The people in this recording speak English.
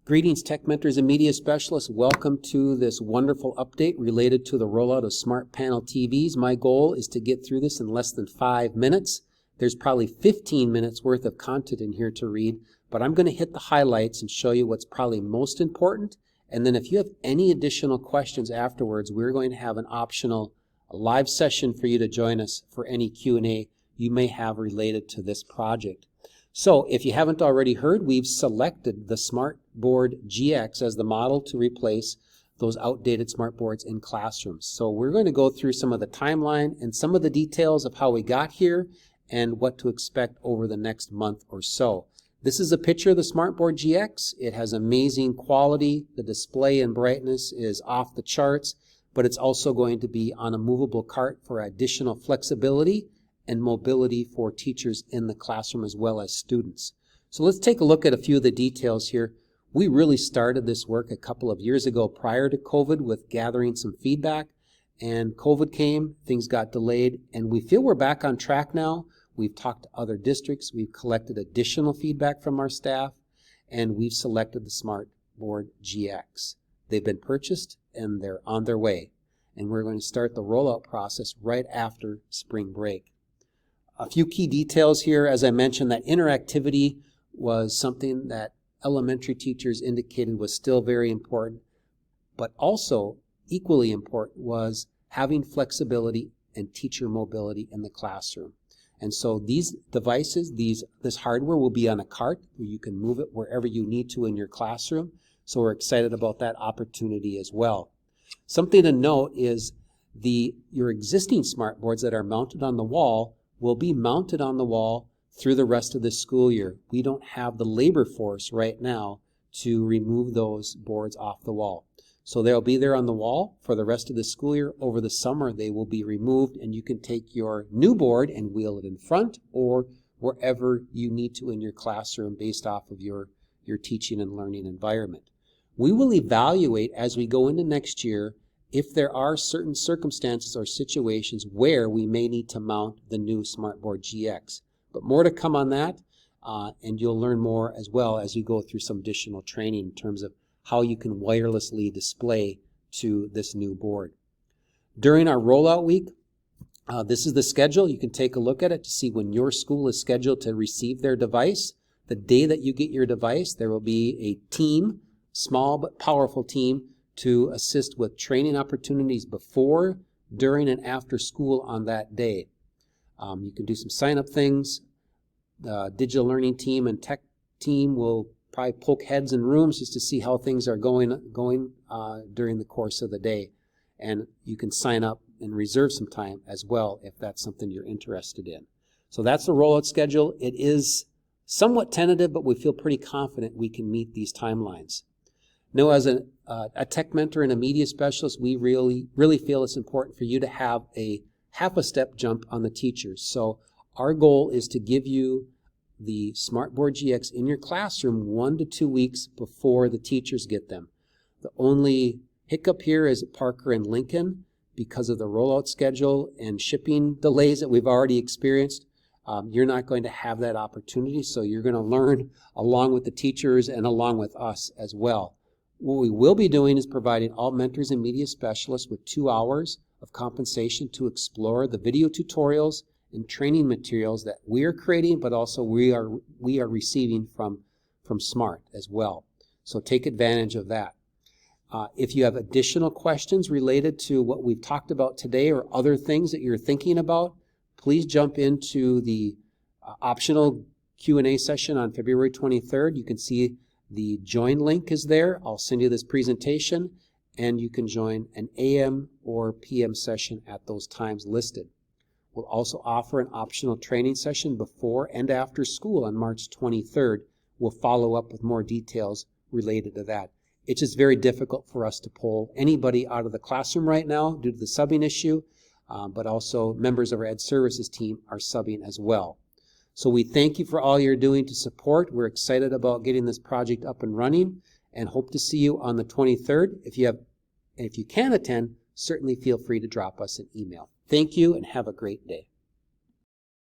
Greetings, tech mentors and media specialists. Welcome to this wonderful update related to the rollout of smart panel TVs. My goal is to get through this in less than 5 minutes. There's probably 15 minutes worth of content in here to read, but I'm going to hit the highlights and show you what's probably most important. And then if you have any additional questions afterwards, we're going to have an optional live session for you to join us for any Q&A you may have related to this project. So if you haven't already heard, we've selected the SmartBoard GX as the model to replace those outdated smartboards in classrooms. So we're going to go through some of the timeline and some of the details of how we got here and what to expect over the next month or so. This is a picture of the SmartBoard GX. It has amazing quality. The display and brightness is off the charts, but it's also going to be on a movable cart for additional flexibility and mobility for teachers in the classroom as well as students. So let's take a look at a few of the details here. We really started this work a couple of years ago prior to COVID with gathering some feedback, and COVID came, things got delayed, and we feel we're back on track now. We've talked to other districts, we've collected additional feedback from our staff, and we've selected the SmartBoard GX. They've been purchased and they're on their way, and we're going to start the rollout process right after spring break. A few key details here. As I mentioned, that interactivity was something that elementary teachers indicated was still very important, but also equally important was having flexibility and teacher mobility in the classroom. And so these devices, this hardware will be on a cart where you can move it wherever you need to in your classroom. So we're excited about that opportunity as well. Something to note is your existing smartboards that are mounted on the wall will be mounted on the wall through the rest of the school year. We don't have the labor force right now to remove those boards off the wall. So they'll be there on the wall for the rest of the school year. Over the summer, they will be removed, and you can take your new board and wheel it in front or wherever you need to in your classroom based off of your teaching and learning environment. We will evaluate as we go into next year if there are certain circumstances or situations where we may need to mount the new SmartBoard GX. But more to come on that, and you'll learn more as well as you go through some additional training in terms of how you can wirelessly display to this new board. During our rollout week, this is the schedule. You can take a look at it to see when your school is scheduled to receive their device. The day that you get your device, there will be a team, small but powerful team, to assist with training opportunities before, during, and after school on that day. You can do some sign-up things. The digital learning team and tech team will probably poke heads in rooms just to see how things are going during the course of the day. And you can sign up and reserve some time as well if that's something you're interested in. So that's the rollout schedule. It is somewhat tentative, but we feel pretty confident we can meet these timelines. Now, as a tech mentor and a media specialist, we really feel it's important for you to have a half a step jump on the teachers. So our goal is to give you the SmartBoard GX in your classroom 1 to 2 weeks before the teachers get them. The only hiccup here is at Parker and Lincoln because of the rollout schedule and shipping delays that we've already experienced. You're not going to have that opportunity, so you're going to learn along with the teachers and along with us as well. What we will be doing is providing all mentors and media specialists with 2 hours of compensation to explore the video tutorials and training materials that we are creating, but also we are receiving from Smart as well. So take advantage of that. If you have additional questions related to what we've talked about today or other things that you're thinking about, please jump into the optional Q&A session on February 23rd. You can see the join link is there. I'll send you this presentation, and you can join an AM or PM session at those times listed. We'll also offer an optional training session before and after school on March 23rd. We'll follow up with more details related to that. It's just very difficult for us to pull anybody out of the classroom right now due to the subbing issue, but also members of our Ed Services team are subbing as well. So we thank you for all you're doing to support. We're excited about getting this project up and running and hope to see you on the 23rd. If you can attend, certainly feel free to drop us an email. Thank you and have a great day.